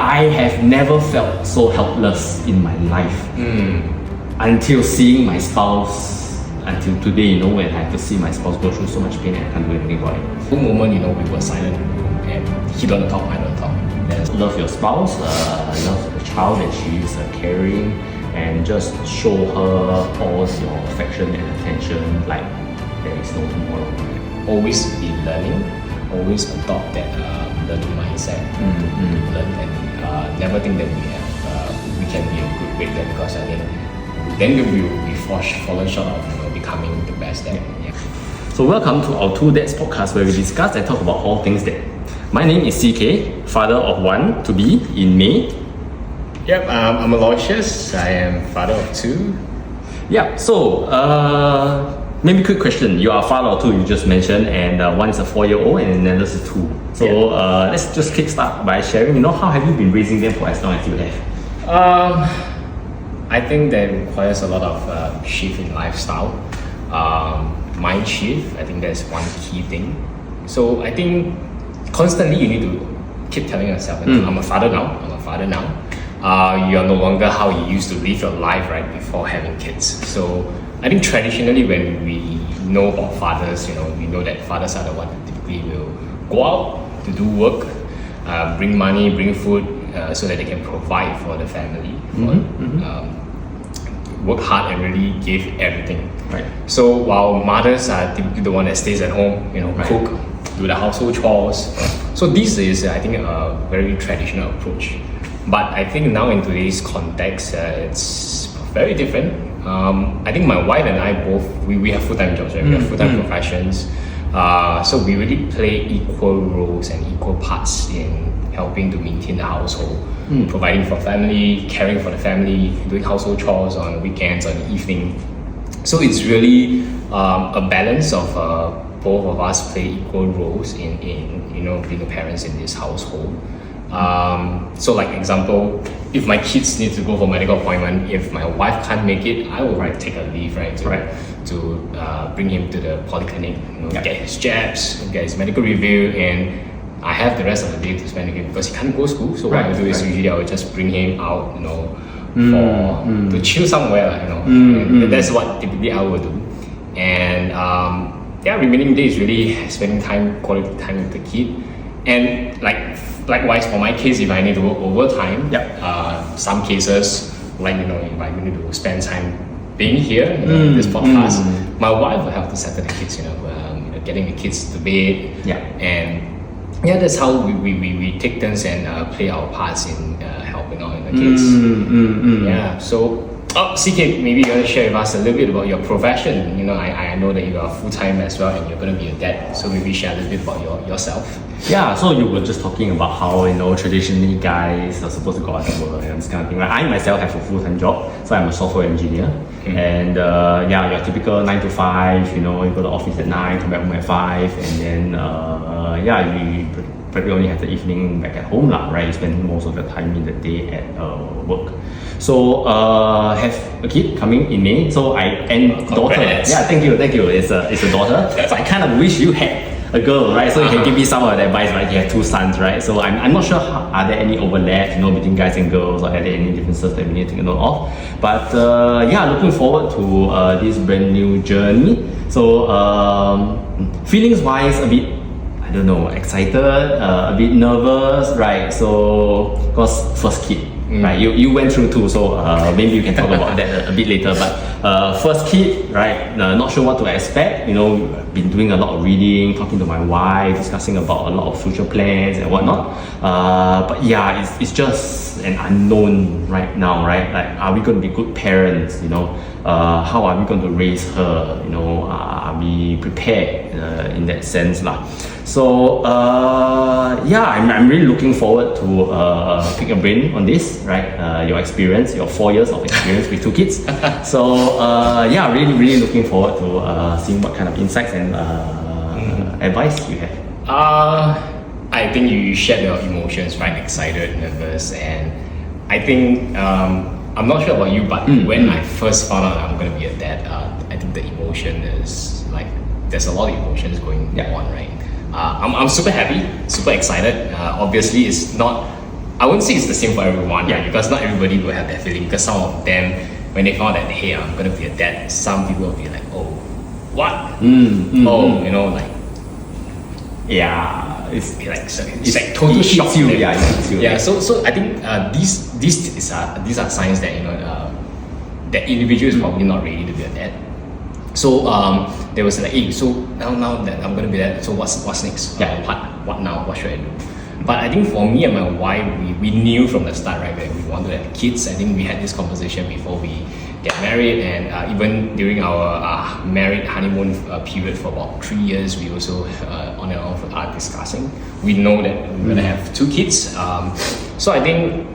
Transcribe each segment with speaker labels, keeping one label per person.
Speaker 1: I have never felt so helpless in my life until seeing my spouse, until today, when I have to see my spouse go through so much pain and I can't do anything about it.
Speaker 2: One moment, we were silent and he don't talk, I don't talk.
Speaker 1: Love your spouse, love the child that she is caring, and just show her all your affection and attention like there is no tomorrow.
Speaker 2: Always be learning, always adopt that learning mindset to learn, and never think that we can be a good waiter, because I think then we will be fallen short of becoming the best dad. Yeah.
Speaker 1: So welcome to our Two Dads podcast, where we discuss and talk about all things dad. My name is CK, father of one to be in May.
Speaker 2: Yep, I'm Aloysius. I am father of two.
Speaker 1: Yeah, so maybe quick question. You are a father of two, you just mentioned, and one is a 4-year-old and another is a 2. So let's just kickstart by sharing, how have you been raising them for as long as you have?
Speaker 2: I think that requires a lot of shift in lifestyle. Mind shift, I think that's one key thing. So I think constantly you need to keep telling yourself, I'm a father now. You are no longer how you used to live your life right before having kids. So I think traditionally when we know about fathers, we know that fathers are the ones that typically will go out to do work, bring money, bring food, so that they can provide for the family, work hard and really give everything.
Speaker 1: Right.
Speaker 2: So while mothers are typically the one that stays at home, cook, do the household chores. So this is, I think, a very traditional approach. But I think now in today's context, it's very different. I think my wife and I both, we have full-time jobs, right? We have full-time professions. So we really play equal roles and equal parts in helping to maintain the household, providing for family, caring for the family, doing household chores on weekends, on the evening. So it's really a balance of both of us play equal roles in being parents in this household. So like example, if my kids need to go for medical appointment, if my wife can't make it, I will take a leave, to bring him to the polyclinic, get his jabs, get his medical review, and I have the rest of the day to spend with him because he can't go to school. So what I do is usually I will just bring him out, to chill somewhere, And that's what typically I would do. And remaining days really spending quality time with the kid. And likewise for my case, if I need to work overtime, some cases if I need to spend time being here, this podcast, my wife will have to settle the kids, getting the kids to bed, and that's how we take turns and play our parts in helping out in the kids. So CK, maybe you want to share with us a little bit about your profession. I know that you are full-time as well and you're going to be a dad, so maybe share a little bit about yourself.
Speaker 1: Yeah, so you were just talking about how, traditionally guys are supposed to go out to work and this kind of thing. I myself have a full-time job, so I'm a software engineer. And your typical 9 to 5, you go to the office at 9, come back home at 5, and then, you probably only have the evening back at home, right? You spend most of the time in the day at work. So, have a kid coming in May, so daughter.
Speaker 2: Congrats.
Speaker 1: Yeah, thank you. It's a daughter. So I kind of wish you had a girl, right? So you can give me some of the advice, right? You have 2 sons, right? So I'm not sure are there any overlaps, between guys and girls, or are there any differences that we need to take note of? But looking forward to this brand new journey. So feelings wise, a bit, I don't know, excited, a bit nervous, right? So because first kid. Right, you went through 2, so maybe you can talk about that a bit later. But first kid, right? Not sure what to expect. Been doing a lot of reading, talking to my wife, discussing about a lot of future plans and whatnot. But it's just an unknown right now, right? Like, are we going to be good parents? How are we going to raise her? Are we prepared in that sense, lah? So I'm really looking forward to pick your brain on this, right? Your experience, your 4 years of experience with 2 kids. So really looking forward to seeing what kind of insights and advice you have.
Speaker 2: I think you shared your emotions, right? Excited, nervous, and I think I'm not sure about you, but when I first found out I'm going to be a dad, I think the emotion is there's a lot of emotions going on, right? I'm super happy, super excited. Obviously, it's not I wouldn't say it's the same for everyone,
Speaker 1: Yeah.
Speaker 2: right? Because not everybody will have that feeling. Because some of them, when they found that, hey, I'm gonna be a dad, some people will be like, oh, what? Oh, you know, like,
Speaker 1: Yeah, it's
Speaker 2: it's like total
Speaker 1: it hits
Speaker 2: shock.
Speaker 1: you,
Speaker 2: to them.
Speaker 1: yeah, it hits you.
Speaker 2: Yeah. So I think these are signs that that individual is probably not ready to be a dad. So there was like, hey, so now that I'm gonna be that, so what's next?
Speaker 1: Yeah.
Speaker 2: What now? What should I do? But I think for me and my wife, we knew from the start, right, that we wanted to have kids. I think we had this conversation before we get married, and even during our married honeymoon period for about 3 years, we also on and off are discussing. We know that we're gonna have 2 kids. So I think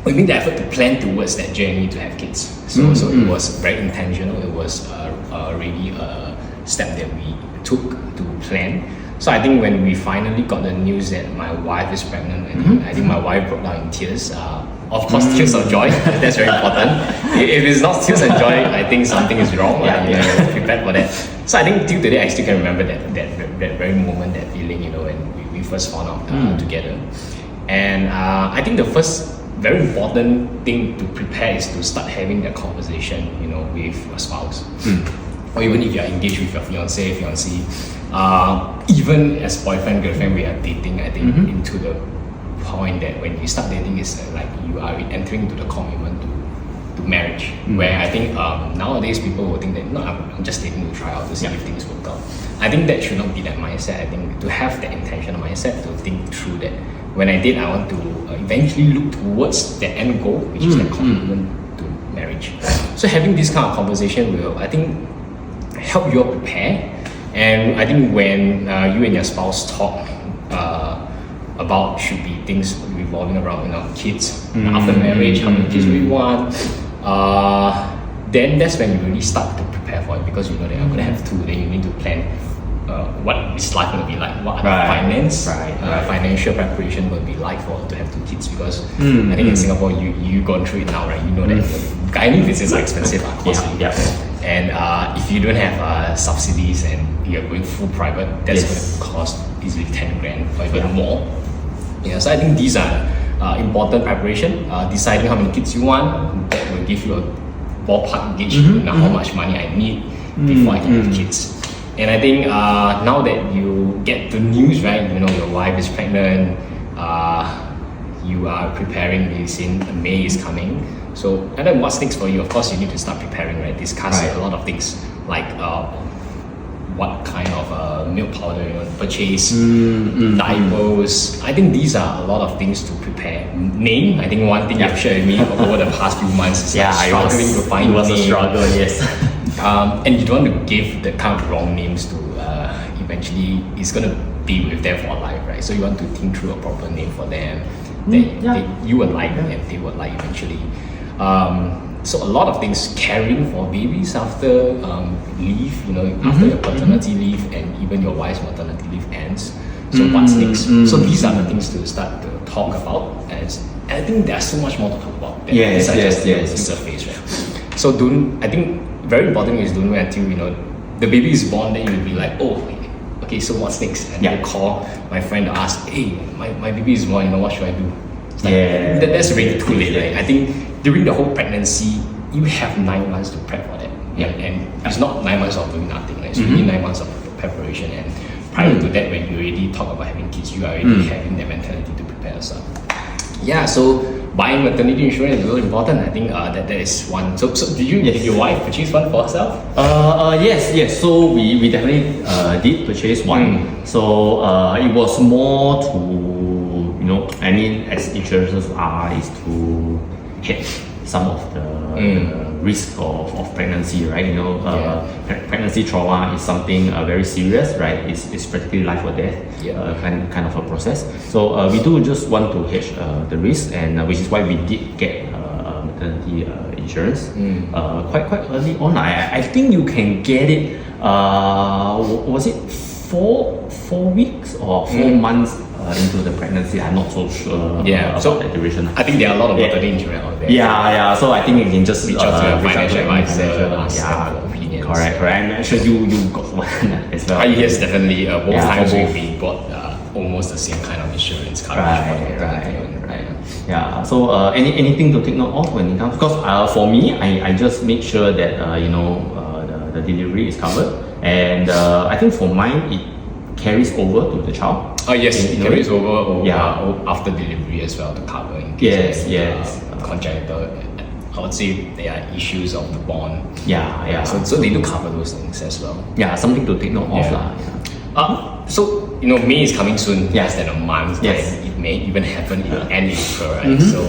Speaker 2: we made the effort to plan towards that journey to have kids. So it was very intentional. It was really a step that we took to plan. So I think when we finally got the news that my wife is pregnant, I think my wife broke down in tears. Of course, tears of joy. That's very important. If it's not tears of joy, I think something is wrong. Prepared for that. So I think till today, I still can remember that very moment, that feeling, when we first found out together. And I think the first very important thing to prepare is to start having that conversation, with your spouse. Or even if you're engaged with your fiancé, even as boyfriend, girlfriend, we are dating, I think, into the point that when you start dating, it's like you are entering into the commitment to marriage, where I think nowadays people will think that, no, I'm just dating to try out to see if things work out. I think that should not be that mindset. I think to have that intentional mindset, to think through that when I date, I want to eventually look towards the end goal, which is the commitment to marriage. So having this kind of conversation will, I think, help you all prepare. And I think when you and your spouse talk about should be things revolving around kids after marriage, how many kids we want, then that's when you really start to prepare for it, because you know that I'm going to have 2. Then you need to plan what is life going to be like, what financial preparation will be like to have 2 kids, because I think in Singapore you gone through it now, right? You know that gynae visits are expensive, costly. And if you don't have subsidies and you're going full private, that's going to cost easily 10 grand or even more. So I think these are important preparation. Deciding how many kids you want, that will give you a ballpark gauge how much money I need before I can have kids. And I think now that you get the news, right, your wife is pregnant, you are preparing this in May is coming. So, and then what's next for you? Of course, you need to start preparing, right? Discuss a lot of things like what kind of milk powder purchase, diapers. I think these are a lot of things to prepare. Name, I think one thing you've shared with me over the past few months is struggling to find
Speaker 1: it was
Speaker 2: name.
Speaker 1: a struggle, yes.
Speaker 2: And you don't want to give the kind of wrong names to eventually it's going to be with them for life, right? So you want to think through a proper name for them that you would like and they would like eventually. So a lot of things, caring for babies after leave, after your paternity leave and even your wife's maternity leave ends. So what's next? So these are the things to start to talk about. And I think there's so much more to talk about.
Speaker 1: Yes.
Speaker 2: The surface, right? So I think very important is don't wait until the baby is born, then you'll be like, oh, okay, so what's next? And you call my friend to ask, hey, my baby is born, what should I do? Like, that's really too late, right? I think during the whole pregnancy, you have 9 months to prep for that. And it's not 9 months of doing nothing, right? It's really 9 months of preparation. And prior to that, when you already talk about having kids, you are already having the mentality to prepare yourself. So buying maternity insurance is really important. I think that is one. So did your wife purchase one for herself?
Speaker 1: Yes. So we definitely did purchase one. So it was more to as insurances are, is to hedge some of the risk of pregnancy, right? Pregnancy trauma is something very serious, right? It's practically life or death kind of a process. So we do just want to hedge the risk, and which is why we did get maternity insurance quite early on. I think you can get it. Was it 4 weeks or 4 months into the pregnancy? I'm not so sure about that duration.
Speaker 2: I think there are a lot of maternity insurance out there.
Speaker 1: So I think you can just
Speaker 2: reach out to your financial advisor, ask for opinions.
Speaker 1: Correct. I'm sure you got one as well.
Speaker 2: Yes, definitely. Both times we bought almost the same kind of insurance coverage.
Speaker 1: Right. Yeah. So anything to take note of when it comes? Because for me, I just make sure that the delivery is covered, and I think for mine it carries over to the child.
Speaker 2: Oh yes, it carries over
Speaker 1: Yeah.
Speaker 2: after delivery as well to cover in case
Speaker 1: Yes.
Speaker 2: congenital. I would say there are issues of the bond.
Speaker 1: Yeah.
Speaker 2: So they do cover those things as well.
Speaker 1: Yeah, something to take note of
Speaker 2: Yeah.
Speaker 1: lah.
Speaker 2: So May is coming soon.
Speaker 1: Yeah.
Speaker 2: Less than a month.
Speaker 1: Yes.
Speaker 2: And it may even happen in end April, right? So,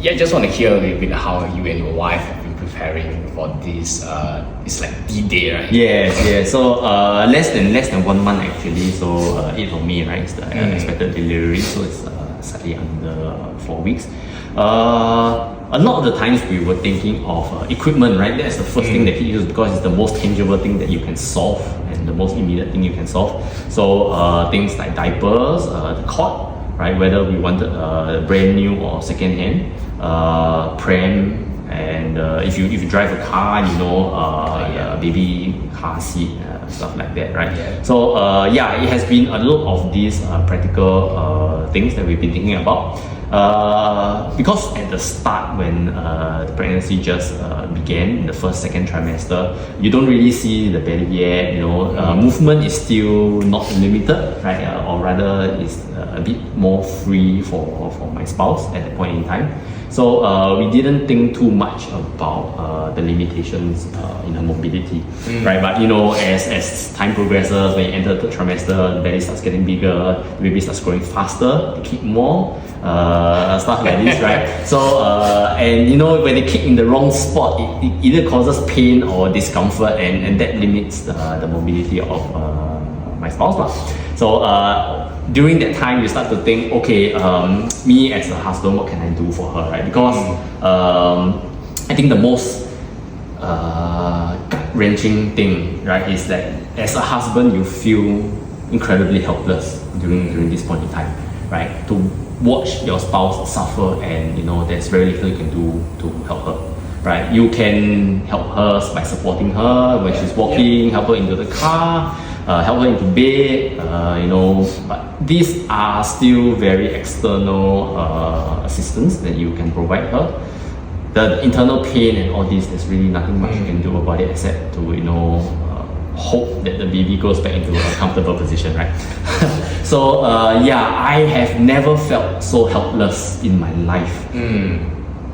Speaker 2: just want to hear a little bit how you and your wife have been preparing for this. It's like D-Day, right?
Speaker 1: Yes. So less than 1 month actually. So 8th of May, right? Is the expected delivery. So it's slightly under 4 weeks. A lot of the times we were thinking of equipment, right? That's the first thing that hit you because it's the most tangible thing that you can solve and the most immediate thing you can solve. So things like diapers, the cot, right? Whether we wanted brand new or second hand, pram, and if you drive a car, baby car seat, stuff like that, right?
Speaker 2: Yeah.
Speaker 1: So it has been a lot of these practical things that we've been thinking about. Because at the start when the pregnancy just began in the second trimester, you don't really see the belly yet. Movement is still not limited, right? Or rather, is a bit more free for my spouse at that point in time. So we didn't think too much about the limitations in her mobility, right? But as time progresses, when you enter the third trimester, the belly starts getting bigger, the baby starts growing faster, they kick more, stuff like this, right? So and when they kick in the wrong spot, it either causes pain or discomfort, and that limits the mobility of my spouse lah. So during that time, you start to think, okay, me as a husband, what can I do for her, right? Because I think the most gut-wrenching thing, right, is that as a husband, you feel incredibly helpless during this point in time, right? To watch your spouse suffer, and there's very little you can do to help her, right? You can help her by supporting her when she's walking, help her into the car, help her into bed, but these are still very external assistance that you can provide her. The internal pain and all this, there's really nothing much you can do about it except to hope that the baby goes back into a comfortable position, right? So I have never felt so helpless in my life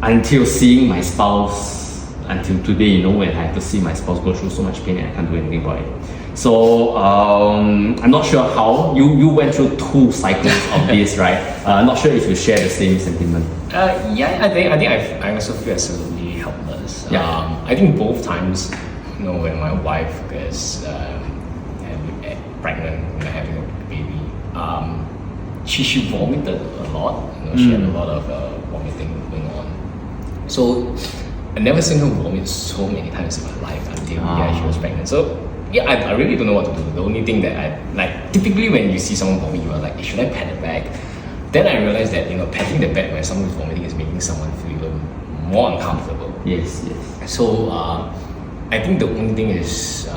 Speaker 1: until seeing my spouse, until today, when I have to see my spouse go through so much pain and I can't do anything about it. So I'm not sure how you went through 2 cycles of this, right? Not sure if you share the same sentiment.
Speaker 2: I think I also feel absolutely helpless.
Speaker 1: Yeah.
Speaker 2: I think both times, when my wife gets pregnant, having a baby, she vomited a lot. She had a lot of vomiting going on. So I never seen her vomit so many times in my life until she was pregnant. So I really don't know what to do. The only thing that I like, typically when you see someone vomit, you are like, should I pat the back? Then I realized that patting the back when someone is vomiting is making someone feel even more uncomfortable.
Speaker 1: Yes.
Speaker 2: So I think the only thing is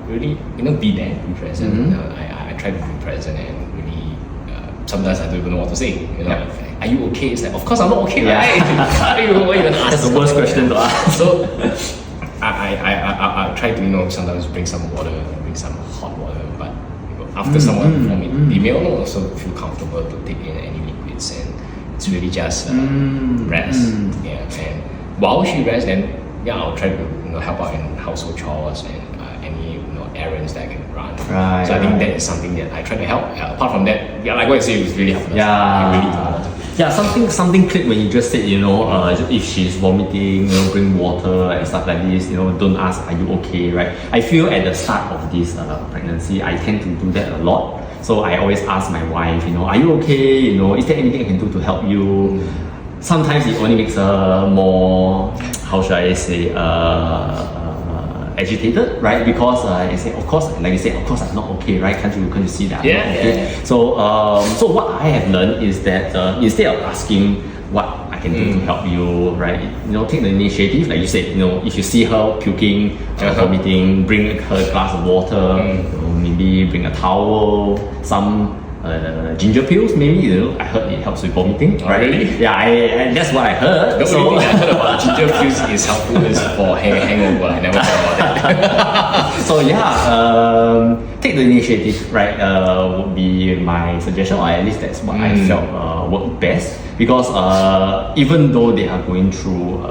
Speaker 2: really be there, be present. I try to be present and really sometimes I don't even know what to say. Are you okay? It's like, of course I'm not okay, right? Why even ask?
Speaker 1: That's the worst question to ask.
Speaker 2: So I try to sometimes bring some water, bring some hot water, but after someone vomit, they may also feel comfortable to take in any liquids, and it's really just rest. And while she rests, then I'll try to help out in household chores and any errands that I can run.
Speaker 1: Right.
Speaker 2: So I think that is something that I try to help. Apart from that, like what you say, it's really helpful.
Speaker 1: Yeah.
Speaker 2: I really don't know what to do.
Speaker 1: Yeah, something clicked when you just said, if she's vomiting, bring water and stuff like this, don't ask, are you okay, right? I feel at the start of this pregnancy, I tend to do that a lot. So I always ask my wife, are you okay? Is there anything I can do to help you? Sometimes it only makes her more, how should I say, agitated, right? Because I say, of course, like you said, of course I'm not okay, right? Can't you see that? I'm not okay?
Speaker 2: Yeah.
Speaker 1: So what I have learned is that instead of asking what I can do to help you, right? Take the initiative, like you said. If you see her puking, vomiting, bring her a glass of water. Maybe bring a towel, some ginger pills, maybe. I heard it helps with vomiting.
Speaker 2: Oh,
Speaker 1: right?
Speaker 2: really?
Speaker 1: Yeah, that's what I heard.
Speaker 2: The only thing I heard about ginger pills is helpful is for hangover. I never heard about that.
Speaker 1: So take the initiative, right? Would be my suggestion, or at least that's what I felt worked best. Because even though they are going through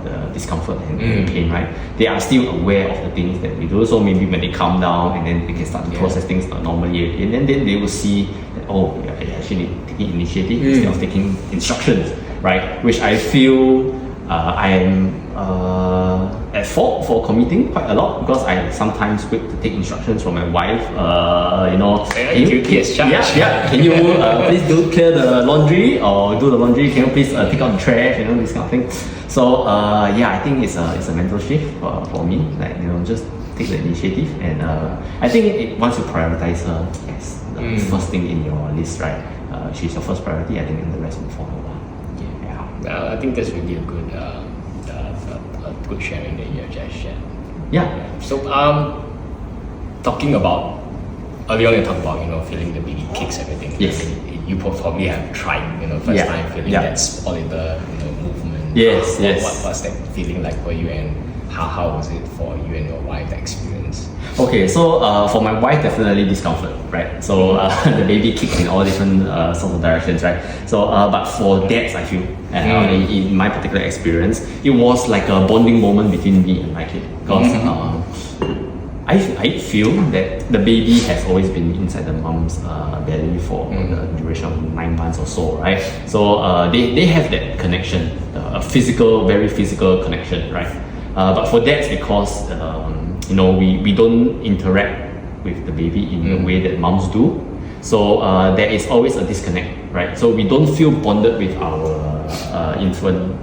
Speaker 1: the discomfort and pain, right, they are still aware of the things that we do. So maybe when they calm down and then they can start to process things normally, and then they will see that they're actually taking initiative instead of taking instructions, right? Which I feel I am at fault for committing quite a lot, because I sometimes wait to take instructions from my wife. Can you please clear the laundry, or do the laundry? Can you please take out the trash? This kind of thing. So I think it's a mental shift for me. Just take the initiative, and I think once you prioritize her as the first thing in your list, right? She's your first priority. I think, and the rest will follow.
Speaker 2: I think that's really a good good sharing that you have just shared.
Speaker 1: Yeah.
Speaker 2: So talking about earlier on, you talked about feeling the baby kicks, everything.
Speaker 1: Yes.
Speaker 2: You probably have tried first time feeling that small little movement.
Speaker 1: Yes.
Speaker 2: What's that feeling like for you, and how was it for you and your wife, the experience?
Speaker 1: Okay, so for my wife, definitely discomfort, right? So the baby kicked in all different sorts of directions, right? So but for dads, I feel in my particular experience, it was like a bonding moment between me and my kid, because I feel that the baby has always been inside the mom's belly for the duration of 9 months or so, right? So they have that connection, a very physical connection, right? But for dads, because we don't interact with the baby in the way that moms do, so there is always a disconnect, right? So we don't feel bonded with our infant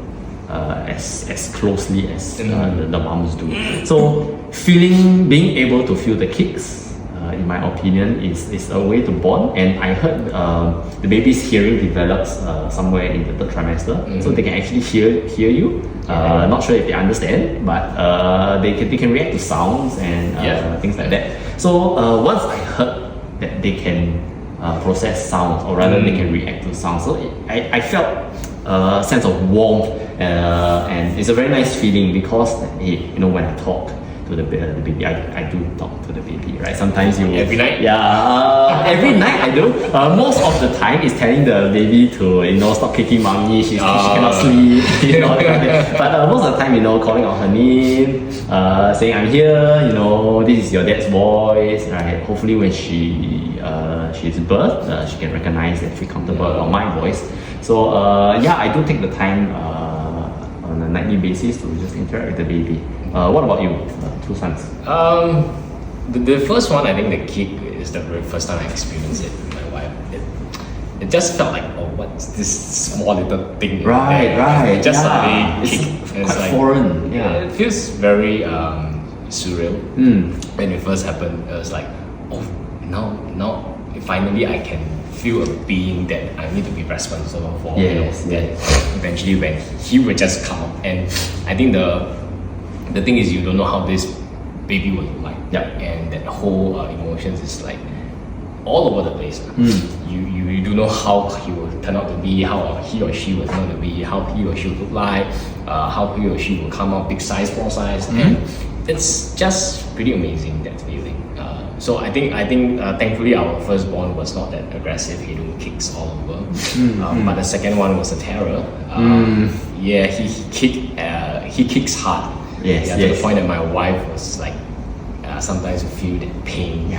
Speaker 1: as closely as the moms do. So being able to feel the kicks, in my opinion, is a way to bond. And I heard the baby's hearing develops somewhere in the 3rd trimester, so they can actually hear you. Not sure if they understand, but they can react to sounds and things like that. So once I heard that they can process sounds, or rather they can react to sounds, so I felt a sense of warmth, and it's a very nice feeling, because when I talk to the baby, I do talk to the baby, right? Sometimes you
Speaker 2: every night.
Speaker 1: Yeah, every night I do. Most of the time is telling the baby to stop kicking mommy. She cannot sleep. But most of the time, calling out her name, saying I'm here. This is your dad's voice, right? Hopefully, when she's birthed, she can recognize and feel comfortable on my voice. So I do take the time on a nightly basis to just interact with the baby. What about you? 2 sons.
Speaker 2: The first one, I think the kick is the very first time I experienced it with my wife. It just felt like, what's this small little thing?
Speaker 1: Right.
Speaker 2: It just suddenly
Speaker 1: it's
Speaker 2: kicked.
Speaker 1: quite like, foreign.
Speaker 2: It feels very surreal. When it first happened, it was like, now finally I can feel a being that I need to be responsible for. That eventually when he will just come up, and I think the thing is, you don't know how this baby will look like, and that whole emotions is like all over the place. You don't know how he will turn out to be, how he or she will turn out to be, how he or she will look like, how he or she will come out, big size, small size, and it's just pretty amazing, that feeling. So I think thankfully our firstborn was not that aggressive. He didn't kicks all over, but the second one was a terror. He kicks hard. To the point that my wife was like, sometimes you feel that pain.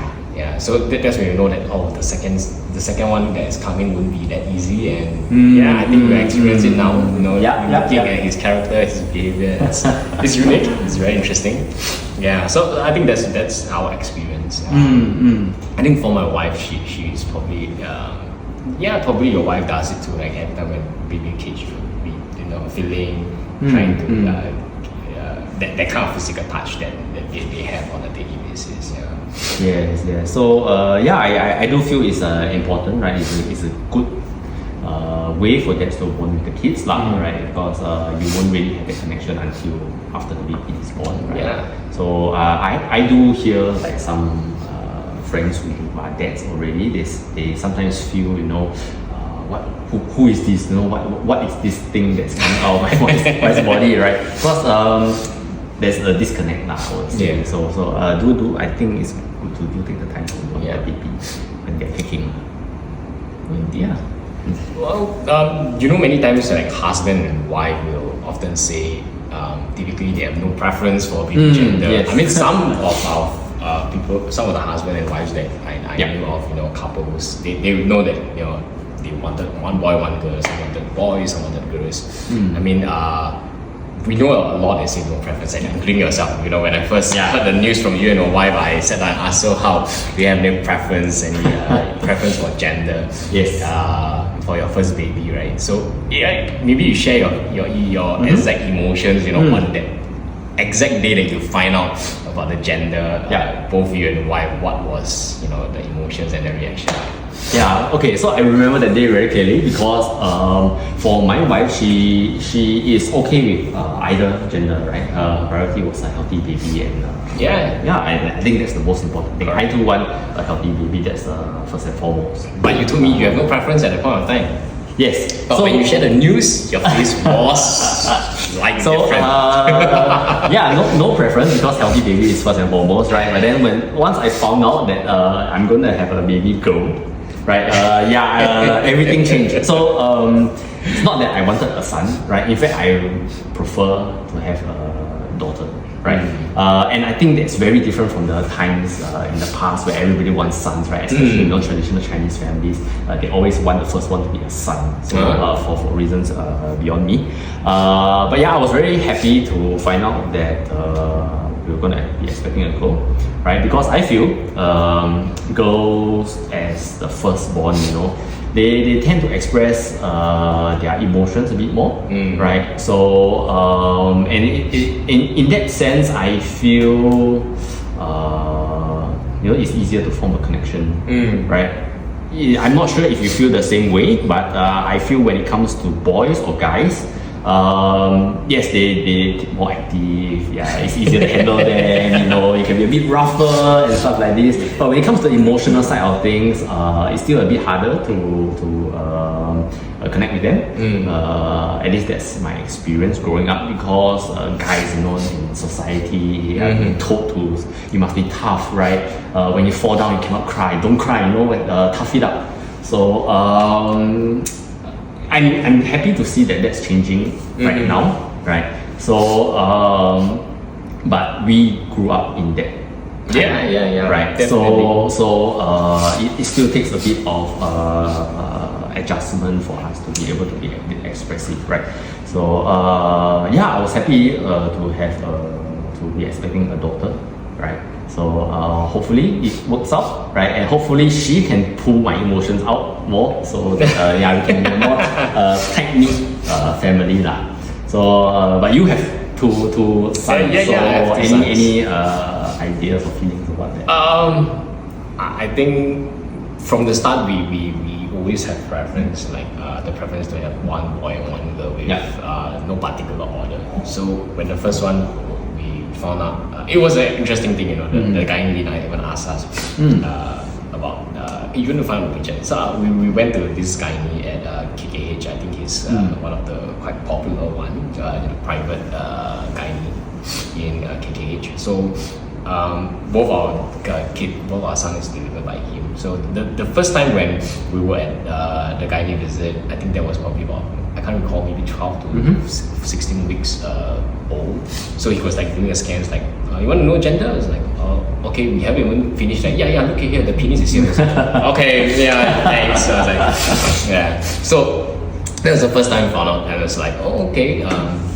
Speaker 2: So that's when you know that the second one that is coming wouldn't be that easy, and I think we experience it now. Looking at his character, his behavior, it's unique. It's very interesting. So I think that's our experience. I think for my wife, she's probably probably your wife does it too. Like every time when baby cage, feeling, trying to. That kind of physical touch that they have on a daily basis.
Speaker 1: Yes. So I do feel it's important, right? It's a good way for dads to bond with the kids, right? Because you won't really have a connection until after the baby is born, right? So I do hear like some friends who are dads already, they sometimes feel, who is this? What is this thing that's coming out of my wife's body, right? Because there's a disconnect now, I would say.
Speaker 2: Yeah.
Speaker 1: So I think it's good to do take the time to know the baby when they're kicking. Yeah.
Speaker 2: Well, many times like husband and wife will often say typically they have no preference for baby gender.
Speaker 1: Yes.
Speaker 2: I mean, some of our people, some of the husband and wives that I knew of, couples, they know that they wanted one boy, one girl. Some wanted boys, some wanted girls. I mean, we know a lot that say no preference, and including yourself. When I first heard the news from you and your wife, I said I asked, so how do you have no preference, any preference for gender?
Speaker 1: Yes.
Speaker 2: For your first baby, right? So maybe you share your exact emotions, on that exact day that you find out about the gender. Both you and wife, what was the emotions and the reaction?
Speaker 1: Yeah, okay, so I remember that day very clearly because for my wife, she is okay with either gender, right? Priority was a healthy baby, and I think that's the most important thing. I too want a healthy baby, that's first and foremost.
Speaker 2: But you told me you have no preference at that point of time.
Speaker 1: Yes.
Speaker 2: But when you shared the news, your face was different.
Speaker 1: No preference because healthy baby is first and foremost, right? But then once I found out that I'm going to have a baby girl, right? Everything changed. So it's not that I wanted a son, right? In fact, I prefer to have a daughter, right? And I think that's very different from the times in the past where everybody wants sons, right? Especially in non-traditional Chinese families, they always want the first one to be a son. So for reasons beyond me. I was very happy to find out that we were going to be expecting a girl, right? Because I feel girls as the firstborn, they tend to express their emotions a bit more, right? So and in that sense, I feel it's easier to form a connection, right? I'm not sure if you feel the same way, but I feel when it comes to boys or guys, yes, they more active. Yeah, it's easier to handle them. It can be a bit rougher and stuff like this. But when it comes to the emotional side of things, it's still a bit harder to connect with them. At least that's my experience growing up because guys, in society, are being told to you must be tough, right? When you fall down, you cannot cry. Don't cry. Tough it up. So. I'm happy to see that that's changing right now, right? So, but we grew up in that time, right?
Speaker 2: Definitely.
Speaker 1: So it still takes a bit of adjustment for us to be able to be a bit expressive, right? So, I was happy to have to be expecting a daughter, right? So hopefully it works out, right? And hopefully she can pull my emotions out more, so that we can be a more tight-knit family lah. So, but you have two sons. Any ideas or feelings about that?
Speaker 2: I think from the start we always have preference, like the preference to have one boy and one girl with no particular order. So when the first one found out, it was an interesting thing, the guy in Lina even asked us about you want to find a picture. So we went to this guy at KKH. I think he's one of the quite popular one, private guy in KKH. So both our sons delivered by him. So the first time when we were at the gynae visit, I think that was probably about, I can't recall, maybe 12 to 16 weeks old. So he was like doing a scan, like, you want to know gender? I was like, okay, we haven't even finished. Like, look here, the penis is here. Okay, thanks. So I was like, So that was the first time we found out, and I was like, okay,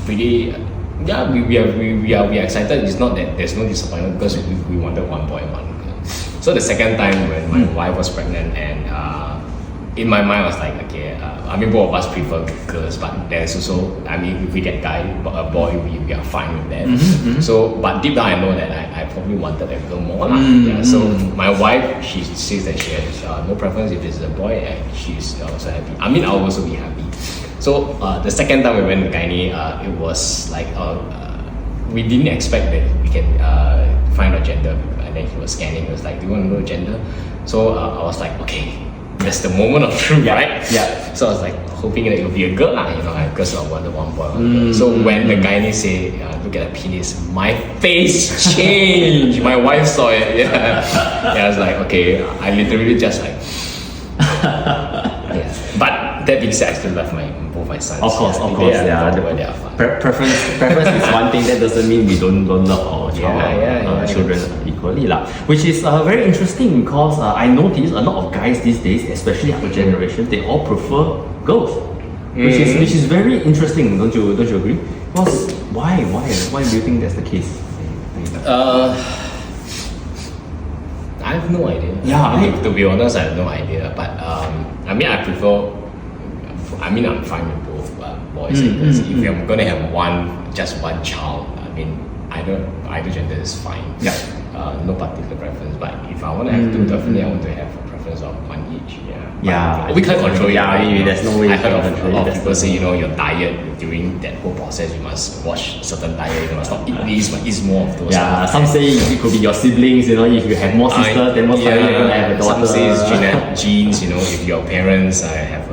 Speaker 2: pretty. We are excited. It's not that there's no disappointment because we wanted one boy and one girl. So the second time when my wife was pregnant, and in my mind I was like, okay, both of us prefer girls, but there's also, if we get a boy, we are fine with that. So, but deep down I know that I probably wanted a girl more. So my wife, she says that she has no preference if it's a boy, and she's also happy. I'll also be happy. So the second time we went to gynae, it was like we didn't expect that we can find a gender. and then he was scanning. He was like, "Do you want to know gender?" So I was like, "Okay, that's the moment of truth, right?"
Speaker 1: Yeah.
Speaker 2: So I was like hoping that it would be a girl, because I wanted one boy, one girl. So when the gynae said, "Look at the penis," my face changed. My wife saw it. Yeah. I was like, okay. I literally just like. Yes. But that being said, I still love both my sons.
Speaker 1: Of course,
Speaker 2: yeah. They are fun.
Speaker 1: Preference is one thing. That doesn't mean we don't love our children equally, lah. Which is very interesting because I notice a lot of guys these days, especially our generation, they all prefer girls, which is very interesting. Don't you agree? Because why do you think that's the case?
Speaker 2: I have no idea.
Speaker 1: Yeah,
Speaker 2: to be honest, I have no idea. But I mean, I prefer. I mean, I'm fine with both boys and girls. If I'm gonna have just one child, I mean, either gender is fine.
Speaker 1: Yeah.
Speaker 2: No particular preference. But if I want to have two, definitely I want to have a preference of one each.
Speaker 1: Yeah.
Speaker 2: We can't control it.
Speaker 1: Yeah,
Speaker 2: right?
Speaker 1: there's no way.
Speaker 2: I heard of a lot of people say, your diet during that whole process, you must watch certain diet. You must not eat these, but eat more of those.
Speaker 1: Yeah, some say it could be your siblings. If you have more sisters, then most likely you're gonna have a daughter.
Speaker 2: Some say it's genes. If your parents have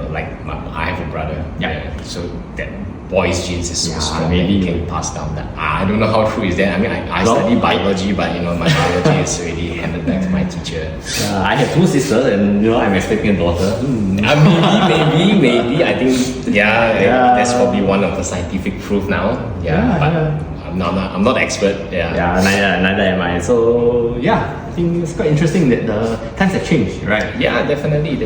Speaker 2: I have a brother.
Speaker 1: Yeah.
Speaker 2: So that boy's genes is so strong
Speaker 1: maybe
Speaker 2: that it can pass down. That I don't know how true is that. I mean, I study biology, but my biology is already handed back to my teacher.
Speaker 1: I have two sisters, and I'm expecting a daughter.
Speaker 2: Maybe. I think that's probably one of the scientific proof now. I'm not expert.
Speaker 1: Neither am I. So I think it's quite interesting that the times have changed, right?
Speaker 2: Yeah, definitely.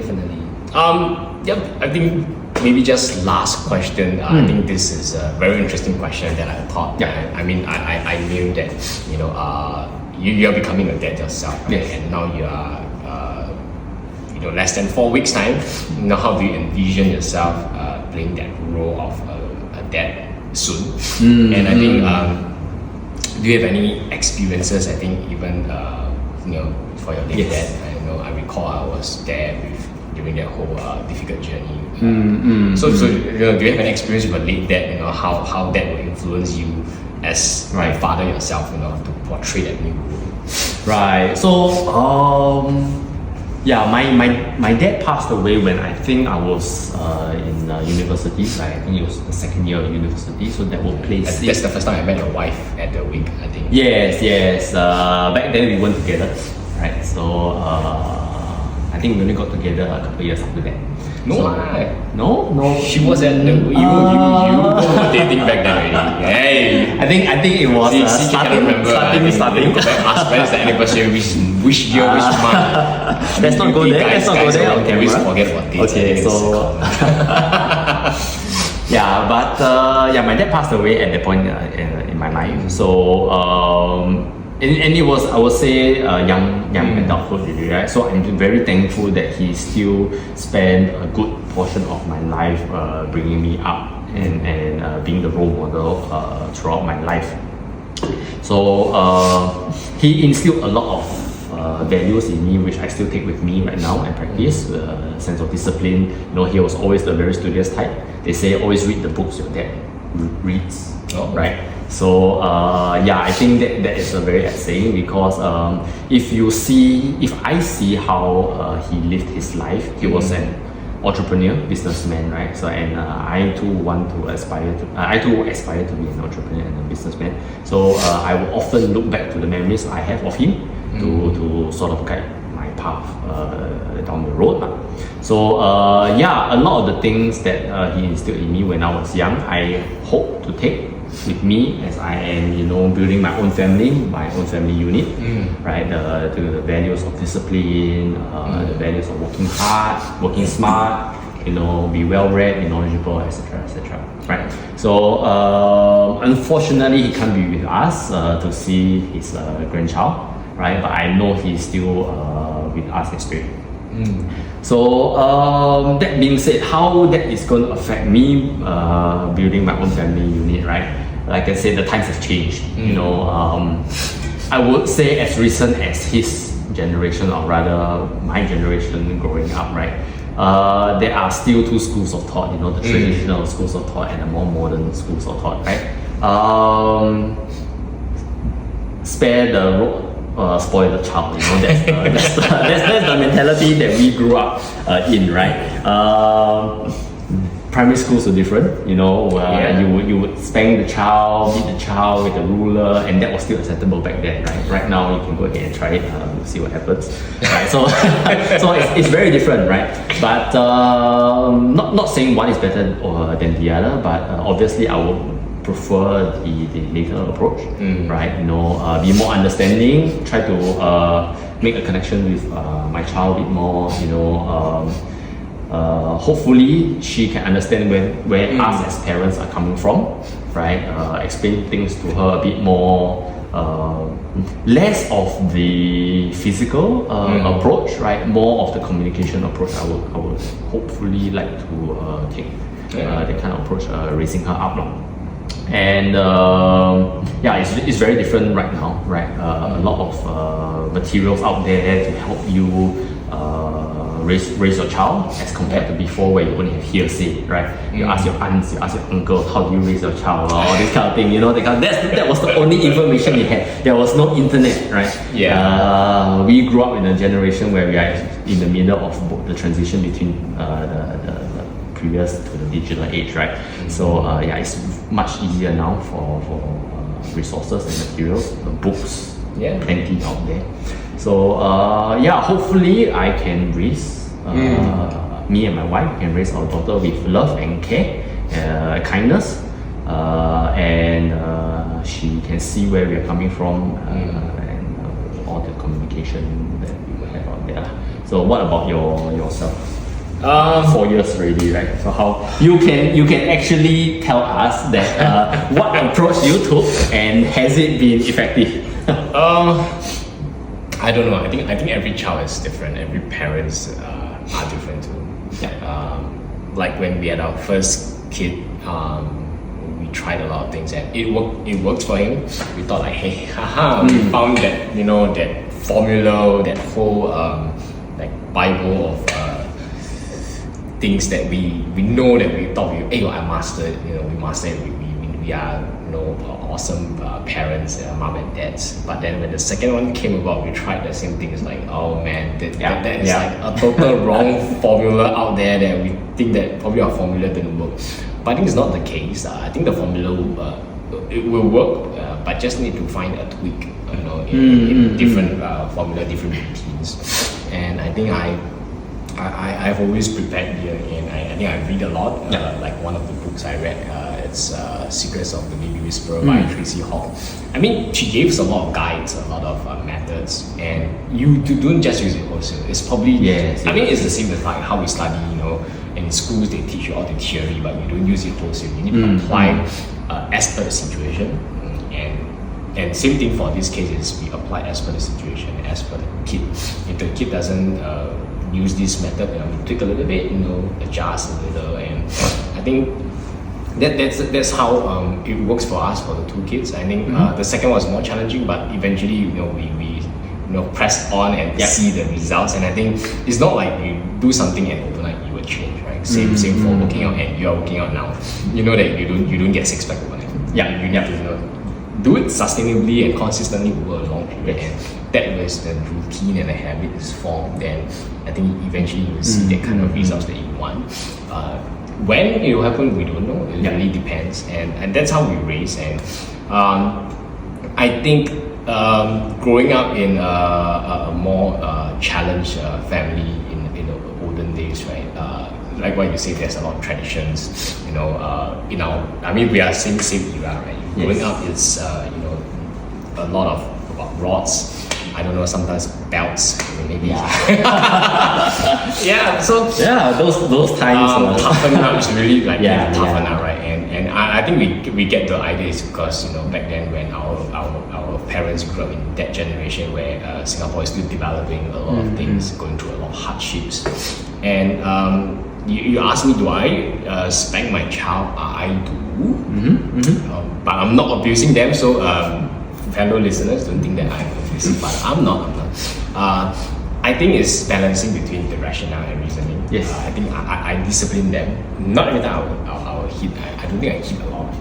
Speaker 2: I think maybe just last question. I think this is a very interesting question that I thought. I mean, I knew that you are becoming a dad yourself, right?
Speaker 1: Yes.
Speaker 2: And now you are less than 4 weeks time. How do you envision yourself playing that role of a dad soon? And I think do you have any experiences? I think even for your late dad, I recall I was there during that whole difficult journey. So do you have any experience with a late dad? How that will influence you as a father yourself? To portray that new role.
Speaker 1: Right. So my dad passed away when I think I was in university. I think it was the second year of university. So that will place.
Speaker 2: That's the first time I met your wife at the wake, I think.
Speaker 1: Yes. Back then we weren't together, right? So I think we only got together a couple years after that. No.
Speaker 2: She was at you were dating back then already. Hey.
Speaker 1: I think it was starting.
Speaker 2: Ask when is the anniversary? Which year? Which month?
Speaker 1: Let's not go there. Let's not go there on camera.
Speaker 2: Always forget about dates.
Speaker 1: Okay, so my dad passed away at that point in my life. So and it was, I would say, young adulthood really, right? So I'm very thankful that he still spent a good portion of my life bringing me up and being the role model throughout my life. So he instilled a lot of values in me, which I still take with me right now and practice. Sense of discipline. He was always the very studious type. They say always read the books your dad reads, right? So I think that is a very apt saying, because if I see how he lived his life, he was an entrepreneur, businessman, right? So I too aspire to be an entrepreneur and a businessman. So I will often look back to the memories I have of him to sort of guide my path down the road. So a lot of the things that he instilled in me when I was young, I hope to take with me as I am, building my own family unit, right? The values of discipline, the values of working hard, working smart, be well-read, be knowledgeable, etc., right? So unfortunately, he can't be with us to see his grandchild, right? But I know he's still with us in spirit. So that being said, how that is going to affect me building my own family unit, right? Like I said, the times have changed. I would say as recent as his generation, or rather my generation growing up, right? There are still two schools of thought. The traditional schools of thought and the more modern schools of thought, right? Spare the spoil the child. That's the mentality that we grew up in, right? Primary schools were different, you would spank the child, beat the child with a ruler, and that was still acceptable back then, right? Right now, you can go ahead and try it, we'll see what happens, right? So, so it's very different, right? But not saying one is better than the other, but obviously I would prefer the later approach, right? Be more understanding, try to make a connection with my child a bit more, hopefully she can understand where us as parents are coming from, right? Explain things to her a bit more, less of the physical approach, right? More of the communication approach. I would hopefully like to take that kind of approach, raising her up now. And it's very different right now, right? A lot of materials out there to help you raise your child as compared to before, where you only have hearsay, right? You ask your aunts, you ask your uncles, how do you raise your child, or all this kind of thing, that was the only information you had. There was no internet, right? We grew up in a generation where we are in the middle of the transition between the previous to the digital age, right? So it's much easier now for resources and materials, books, plenty out there. So hopefully I can raise me and my wife can raise our daughter with love and care, kindness, and she can see where we are coming from, and all the communication that we will have out there. So what about yourself? 4 years already, right? So how you can actually tell us that what approach you took, and has it been effective?
Speaker 2: I don't know. I think every child is different. Every parents are different too. Like when we had our first kid, we tried a lot of things and it worked for him. We thought like, hey, we found that that formula, that whole like Bible of things that we know that we thought I mastered. We mastered. We are awesome parents, mom and dads. But then when the second one came about, we tried the same thing. It's like, oh man, that is like a total wrong formula out there that we think that probably our formula didn't work. But I think it's not the case. I think the formula it will work, but just need to find a tweak, in different formula, different routines. And I think I've always prepared here, and I think I read a lot. Like one of the books I read, it's Secrets of the Baby Whisperer by Tracy Hall. I mean, she gives a lot of guides, a lot of methods, and you don't just use it wholesale. It's probably I mean, it's the same as like how we study. In schools they teach you all the theory, but you don't use it wholesale. You need to apply as per the situation, and same thing for this case is we apply as per the situation, as per the kid. If the kid doesn't use this method, we tweak a little bit, adjust a little, and I think that's how it works for us for the two kids. I think the second was more challenging, but eventually we press on and see the results. And I think it's not like you do something and overnight you will change, right? Same for working out, and you are working out now. You know that you don't get six pack overnight. You need to do it sustainably and consistently over a long period, and that was the routine and the habit is formed, then I think eventually you will see the kind of results that you want. When it will happen, we don't know. It really depends, and that's how we raise. And I think growing up in a more challenged family in the olden days, right? Like what you say, there's a lot of traditions. We are same era, right? Growing up is a lot of about rods. I don't know, sometimes belts, maybe.
Speaker 1: Those times.
Speaker 2: Toughen up is really like toughen up, right? And I think we get the idea is because back then when our parents grew up in that generation where Singapore is still developing a lot of things, going through a lot of hardships, and you ask me, do I spank my child? I do, but I'm not abusing them. So fellow listeners, don't think that I'm abusing, but I'm not. I think it's balancing between the rationale and reasoning.
Speaker 1: Yes.
Speaker 2: I think I discipline them. Not every time I will hit. I don't think I hit a lot.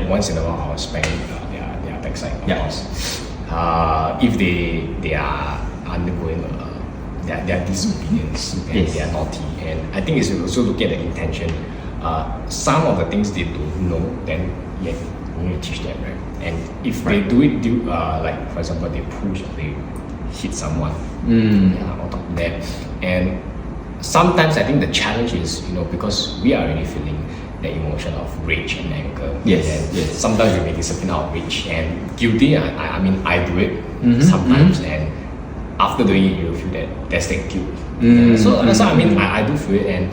Speaker 2: Once in a while I will spank their backside, of course. if they are undergoing their disobedience and
Speaker 1: Yes.
Speaker 2: they are naughty. And I think it's also looking at the intention. Some of the things they don't know, then yeah, we need to teach them, right? And if they do it, like for example, they push or they hit someone, on top of that, and sometimes I think the challenge is, because we are already feeling the emotion of rage and anger.
Speaker 1: Yes,
Speaker 2: And
Speaker 1: yes.
Speaker 2: sometimes we may discipline out of rage and guilty. I mean, I do it sometimes, and after doing it, you feel that there's that guilt. So that's why I mean, I do feel it, and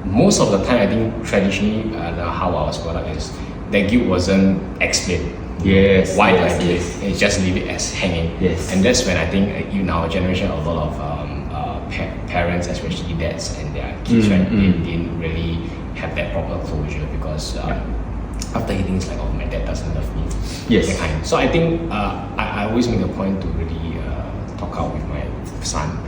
Speaker 2: most of the time, I think traditionally, how I was brought up is that guilt wasn't explained.
Speaker 1: Yes.
Speaker 2: Why
Speaker 1: yes,
Speaker 2: do I do
Speaker 1: yes.
Speaker 2: it? And just leave it as hanging.
Speaker 1: Yes.
Speaker 2: And that's when I think in our generation, a lot of parents, especially dads and their kids, right, they didn't really have that proper closure because after hitting, it's like, oh, my dad doesn't love me.
Speaker 1: Yes.
Speaker 2: That kind. So I think I always make a point to really talk out with my son,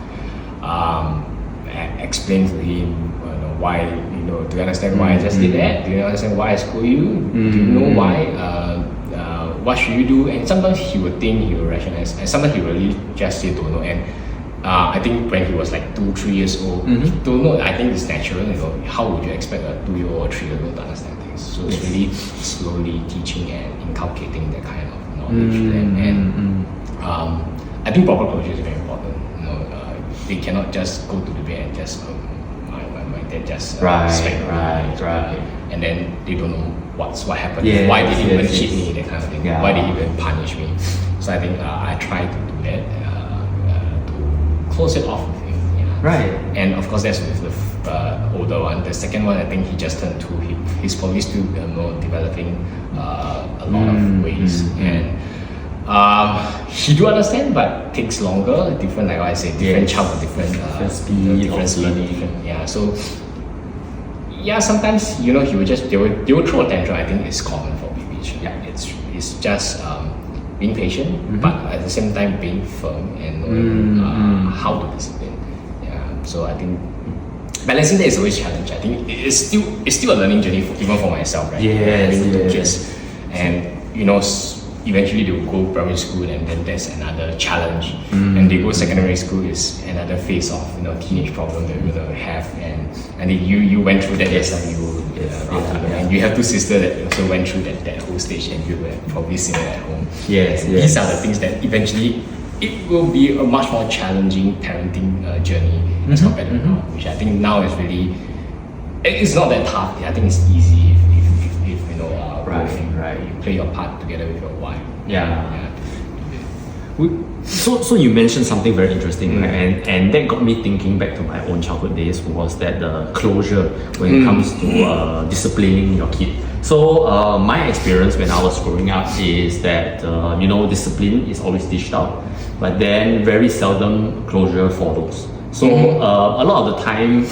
Speaker 2: explain to him why, do you understand why I just did that? Do you understand why I scold you? Do you know why? What should you do? And sometimes he will think, he will rationalize, and sometimes he really just say don't know. And I think when he was like 2-3 years old, he don't know. I think it's natural. How would you expect a 2-year-old or 3-year-old to understand things? So it's really slowly teaching and inculcating that kind of knowledge to them. And I think proper closure is very important. They cannot just go to the bed and just my dad just spanked me, and then they don't know what happened,
Speaker 1: Yes,
Speaker 2: why did he even
Speaker 1: yes,
Speaker 2: hit
Speaker 1: yes.
Speaker 2: me, that kind of thing,
Speaker 1: Yeah.
Speaker 2: why did he even punish me. So I think I try to do that to close it off with him.
Speaker 1: Right.
Speaker 2: And of course that's with the older one. The second one, I think he just turned 2. He's probably still developing a lot of ways, and he do understand, but takes longer. Different, like I say, different
Speaker 1: Yes.
Speaker 2: child, different
Speaker 1: speed
Speaker 2: different
Speaker 1: of
Speaker 2: speed,
Speaker 1: learning.
Speaker 2: different. Yeah, so sometimes he will just they will throw a tantrum. I think it's common for babies. Yeah, it's just being patient, but at the same time being firm and knowing how to discipline. Yeah, so I think balancing that is always a challenge. I think it's still a learning journey even for myself, right?
Speaker 1: Yes,
Speaker 2: Having 2
Speaker 1: yes.
Speaker 2: kids, and eventually they will go primary school, and then there's another challenge, and they go secondary school is another phase of teenage problem that we're gonna have, and then you went through that as and you have 2 sisters that also went through that whole stage, and you were probably seen it at home.
Speaker 1: Yes,
Speaker 2: And
Speaker 1: yes.
Speaker 2: These are the things that eventually it will be a much more challenging parenting journey as compared to now, which I think now is really it's not that tough. I think it's easy if you play your part together with your wife.
Speaker 1: Yeah. So you mentioned something very interesting, right? And that got me thinking back to my own childhood days, was that the closure when it comes to disciplining your kid. So my experience when I was growing up is that discipline is always dished out, but then very seldom closure follows. So a lot of the time,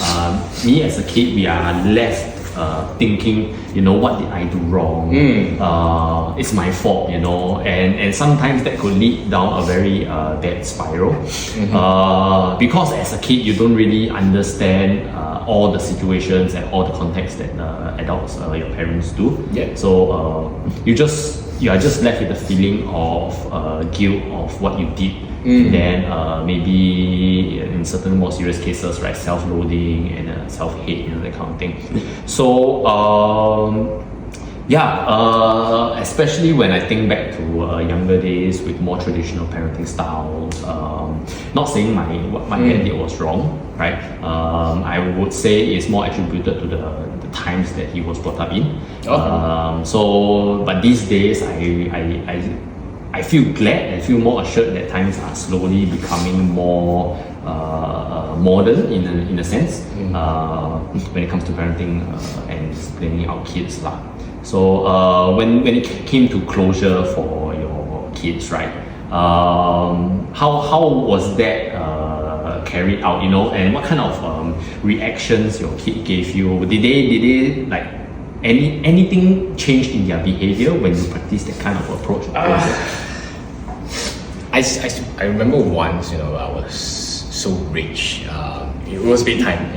Speaker 1: me as a kid, we are left thinking, what did I do wrong? It's my fault, and sometimes that could lead down a very bad spiral. Because as a kid, you don't really understand all the situations and all the context that adults, your parents do.
Speaker 2: Yeah.
Speaker 1: So you are just left with the feeling of guilt of what you did. And then maybe in certain more serious cases, right, self-loathing and self-hate, that kind of thing. So especially when I think back to younger days with more traditional parenting styles, not saying what my dad did was wrong, right? I would say it's more attributed to the times that he was brought up in. But these days I feel glad and feel more assured that times are slowly becoming more modern in a sense when it comes to parenting and disciplining our kids lah. So when it came to closure for your kids, right? How was that carried out? And what kind of reactions your kid gave you? Did they like anything changed in their behavior when you practice that kind of approach?
Speaker 2: I remember once, I was so rich. It was bedtime,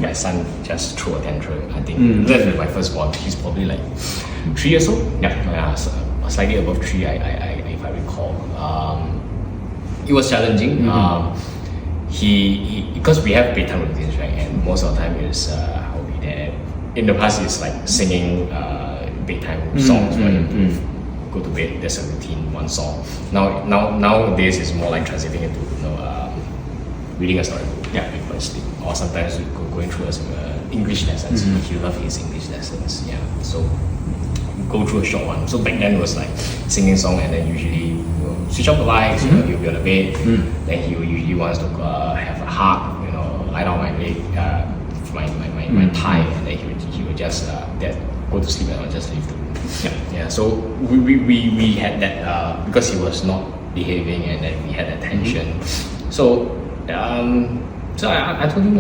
Speaker 2: my son just threw a tantrum. I think that's with my firstborn. He's probably like 3 years old.
Speaker 1: Yeah.
Speaker 2: So slightly above 3. If I recall. It was challenging. He because we have bedtime routines, right? And most of the time is I'll be there. In the past, it's like singing bedtime songs, right? Go to bed. There's a routine, one song. Nowadays, it's more like transiting into reading a storybook before sleep, or sometimes going through English lessons. He loves his English lessons. Yeah, so go through a short one. So back then it was like singing song, and then usually switch off the lights. He'll be on the bed. Then he usually wants to have a hug. Lie down my leg, my thigh, and then he would just go to sleep, and I'll just leave the room. Yeah. So we had that because he was not behaving, and then we had that tension. So I told him,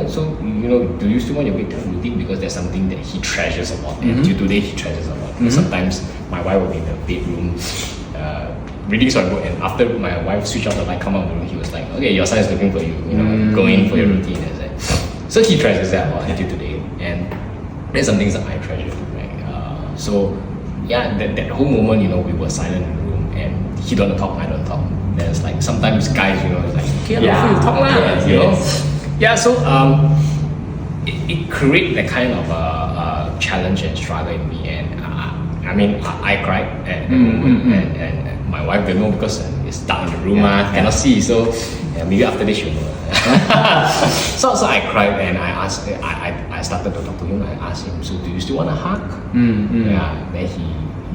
Speaker 2: do you still want your bedtime routine? Because there's something that he treasures a lot, and till today he treasures a lot. Sometimes my wife will be in the bedroom reading storybook, and after my wife switched off the light, come out of the room, he was like, okay, your son is looking for you, going for your routine. So he treasures that a lot until today, and there's some things that I treasure too, right? That whole moment, we were silent in the room, and he don't talk, I don't talk. There's like sometimes guys, it's like, okay, I don't feel talk lah, Yeah, so it created that kind of challenge and struggle in me, and I cried at the moment, and my wife didn't know because it's dark in the room, cannot see. So maybe after this she'll know. So I cried, and I asked. I started to talk to him. I asked him, so do you still want a hug? Then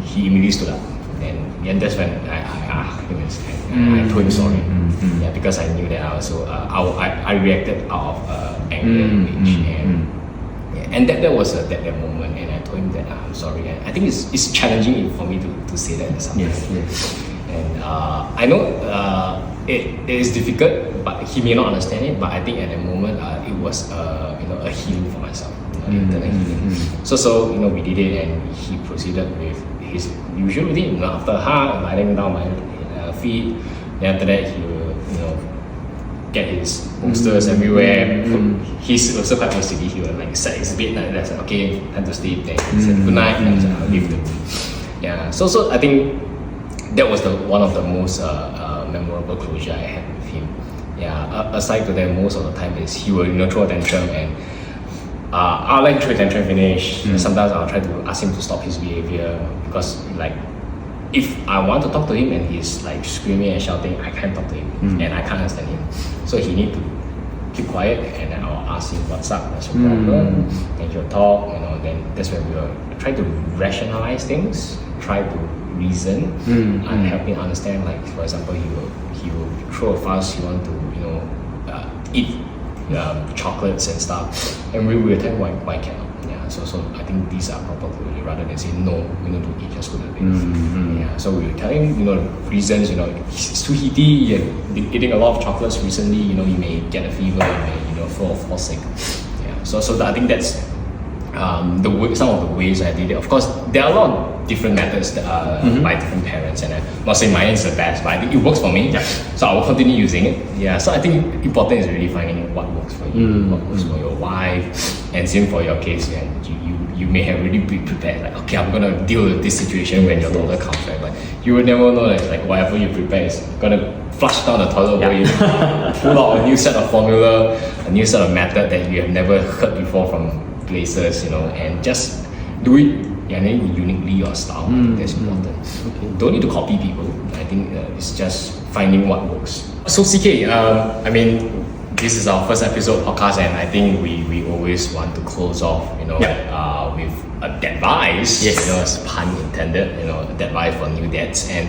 Speaker 2: he immediately stood up, and that's when I hugged him and I told him sorry. Because I knew that I also I reacted out of anger and rage, and that was that moment, and I told him that I'm sorry. And I think it's challenging for me to say that sometimes. Yes. And I know it is difficult, but he may not understand it. But I think at that moment, it was a healing for myself, internal healing. So we did it, and he proceeded with his usual routine. After a hug, lying down my feet. Then after that, he will get his posters everywhere. He's also quite OCD. He will like set his bed like that. Okay, time to sleep. Then he said good night. And I'll leave the room. Yeah. So I think that was one of the most memorable closure I had with him. Yeah. Aside to that, most of the time is he will throw a tantrum, and I'll let him throw a tantrum finish. Sometimes I'll try to ask him to stop his behavior, because if I want to talk to him and he's like screaming and shouting, I can't talk to him, and I can't understand him. So he need to keep quiet, and then I'll ask him what's up, what's your problem, and he'll talk. Then that's when we'll try to rationalize things, try to reason, and help him understand. Like for example, he will throw a fuss. He want to eat chocolates and stuff, and we will tell him why cannot. So I think these are proper closure rather than saying no, don't eat, just go to bed. So we will tell him, reasons. He's too heaty. You've been eating a lot of chocolates recently. You may get a fever. You may fall sick. So I think that's some of the ways I did it. Of course, there are a lot of different methods by different parents, and I'm not saying mine is the best, but I think it works for me. So I will continue using it. So I think important is really finding what works for you, what works for your wife, and same for your case. And you may have really be prepared, like, okay, I'm gonna deal with this situation when your daughter comes, right? But you will never know that like whatever you prepare is gonna flush down the toilet for you, pull out a new set of formula, a new set of method that you have never heard before from places, and just do it uniquely your style. I think that's important. Don't need to copy people. I think it's just finding what works. So CK, this is our first episode podcast, and I think we always want to close off, with advice. Yes. Pun intended. Advice for new dads, and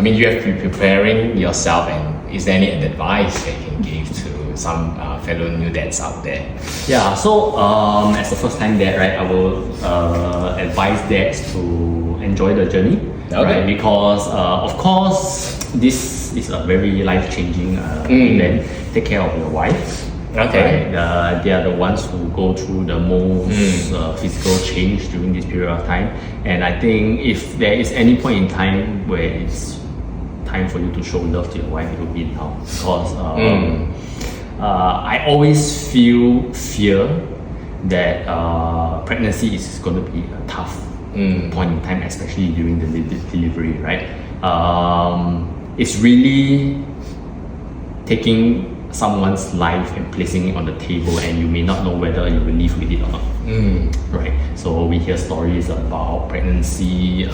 Speaker 2: you have been preparing yourself. And is there any advice that you can give to some fellow new dads out there?
Speaker 1: Yeah. So as a first-time dad, right, I will advise dads to enjoy the journey. Right? Because of course this is a very life-changing event. Take care of your wife.
Speaker 2: Okay.
Speaker 1: Right? They are the ones who go through the most physical change during this period of time. And I think if there is any point in time where it's time for you to show love to your wife, it will be now. Because I always feel fear that pregnancy is going to be a tough point in time, especially during the delivery, right? it's really taking someone's life and placing it on the table, and you may not know whether you will live with it or not. Right. So we hear stories about pregnancy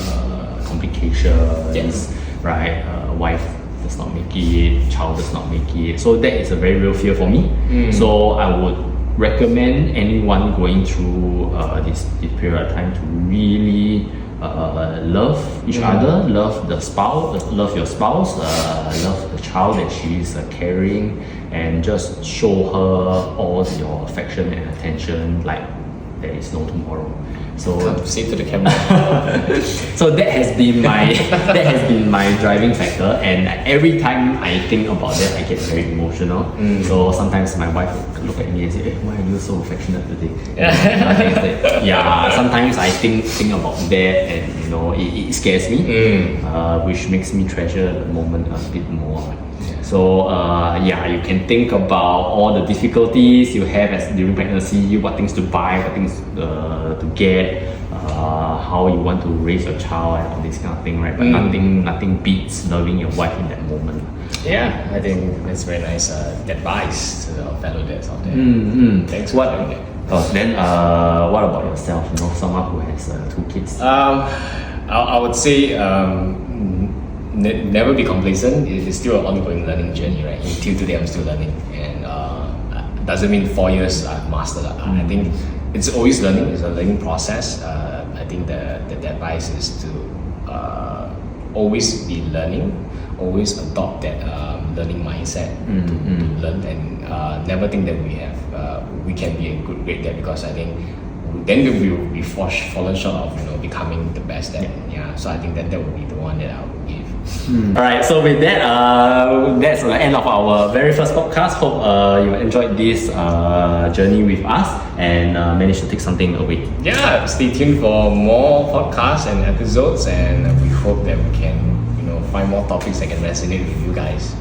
Speaker 1: complications, right? Wife does not make it, child does not make it. So that is a very real fear for me. So I would recommend anyone going through this period of time to really love each other, love the spouse, love your spouse, love the child that she is carrying, and just show her all your affection and attention like there is no tomorrow. So
Speaker 2: Say to the camera.
Speaker 1: so that has been my driving factor, and every time I think about that, I get very emotional. So sometimes my wife will look at me and say, "Hey, why are you so affectionate today?" Yeah, sometimes I think about that, and you know, it scares me, which makes me treasure the moment a bit more. So yeah, you can think about all the difficulties you have during pregnancy, what things to buy, what things to get, how you want to raise your child, and all this kind of thing, right? But nothing beats loving your wife in that moment.
Speaker 2: Yeah, I think that's very nice advice to our fellow dads out there. Thanks for doing that.
Speaker 1: Then what about yourself? You know, someone who has 2 kids.
Speaker 2: I would say never be complacent. It is still an ongoing learning journey, right? Until today, I'm still learning, and doesn't mean 4 years I've mastered that. I think it's always learning. It's a learning process. I think the advice is to always be learning, always adopt that learning mindset to learn, and never think that we can be a good great dad, because I think then we will be fallen short of becoming the best dad. Yeah. So I think that would be the one that I would give.
Speaker 1: Alright, so with that, that's the end of our very first podcast. Hope you enjoyed this journey with us and managed to take something away.
Speaker 2: Yeah, stay tuned for more podcasts and episodes, and we hope that we can find more topics that can resonate with you guys.